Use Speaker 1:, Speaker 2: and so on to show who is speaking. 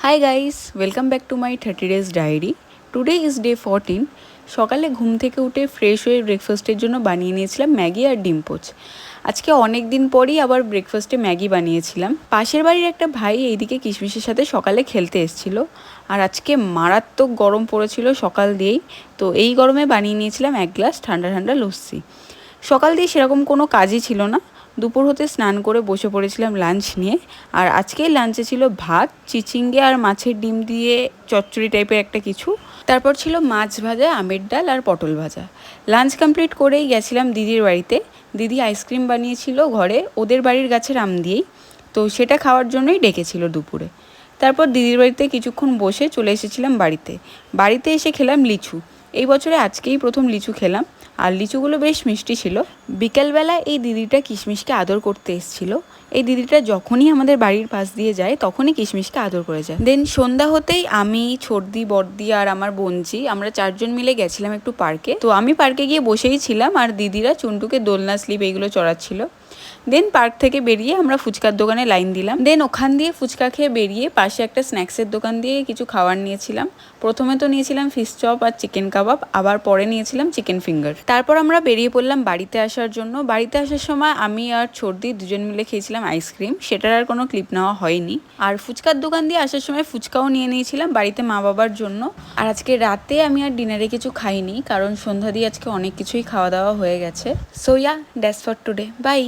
Speaker 1: Hi guys, welcome back to my 30 days diary. Today is day 14. সকালে ঘুম থেকে উঠে ফ্রেশ হয়ে ব্রেকফাস্টের জন্য বানিয়ে নিয়েছিলাম ম্যাগি আর ডিম পোচ। আজকে অনেক দিন পরই আবার ব্রেকফাস্টে ম্যাগি বানিয়েছিলাম। পাশের বাড়ির একটা ভাই এইদিকে কিশমিশের সাথে সকালে খেলতে এসেছিল। আর আজকে মারাত্মক গরম পড়েছিল সকাল দিয়েই, তো এই গরমে বানিয়ে নিয়েছিলাম এক গ্লাস ঠান্ডা ঠান্ডা লস্যি। সকাল দিয়ে সেরকম কোনো কাজই ছিল না, দুপুর হতে স্নান করে বসে পড়েছিলাম লাঞ্চ নিয়ে। আর আজকেই লাঞ্চে ছিল ভাত, চিচিঙ্গে আর মাছের ডিম দিয়ে চচ্চড়ি টাইপের একটা কিছু, তারপর ছিল মাছ ভাজা, আমের ডাল আর পটল ভাজা। লাঞ্চ কমপ্লিট করেই গেছিলাম দিদির বাড়িতে। দিদি আইসক্রিম বানিয়েছিল ঘরে ওদের বাড়ির গাছের আম দিয়েই, তো সেটা খাওয়ার জন্যই ডেকেছিল দুপুরে। তারপর দিদির বাড়িতে কিছুক্ষণ বসে চলে এসেছিলাম বাড়িতে এসে খেলাম লিচু। এই বছরে আজকেই প্রথম লিচু খেলাম, আর লিচুগুলো বেশ মিষ্টি ছিল। বিকেলবেলা এই দিদিটা কিশমিশকে আদর করতে এসেছিল। এই দিদিটা যখনই আমাদের বাড়ির পাশ দিয়ে যায় তখনই কিশমিশকে আদর করে যায়। দেন সন্ধ্যা হতেই আমি, ছোটদি, বড়দি আর আমার বোনজি আমরা চারজন মিলে গেছিলাম একটু পার্কে। তো আমি পার্কে গিয়ে বসেই ছিলাম আর দিদিরা চুন্টুকে দোলনা, স্লিপ এইগুলো চড়াচ্ছিল। দেন পার্ক থেকে বেরিয়ে আমরা ফুচকার দোকানে লাইন দিলাম। দেন ওখান দিয়ে ফুচকা খেয়ে বেরিয়ে পাশে একটা স্ন্যাক্সের দোকান দিয়ে কিছু খাবার নিয়েছিলাম। প্রথমে তো নিয়েছিলাম ফিশ চপ আর চিকেন কাবাব, আবার পরে নিয়েছিলাম চিকেন ফিঙ্গার। তারপর আমরা বেরিয়ে পড়লাম বাড়িতে আসার জন্য। বাড়িতে আসার সময় আমি আর ছোটদি দুজন মিলে খেয়েছিলাম আইসক্রিম, সেটার আর কোনো ক্লিপ নেওয়া হয়নি। আর ফুচকার দোকান দিয়ে আসার সময় ফুচকাও নিয়ে নিয়েছিলাম বাড়িতে মা বাবার জন্য। আর আজকে রাতে আমি আর ডিনারে কিছু খাইনি, কারণ সন্ধ্যা দিয়ে আজকে অনেক কিছুই খাওয়া দাওয়া হয়ে গেছে। So yeah, that's for today, by.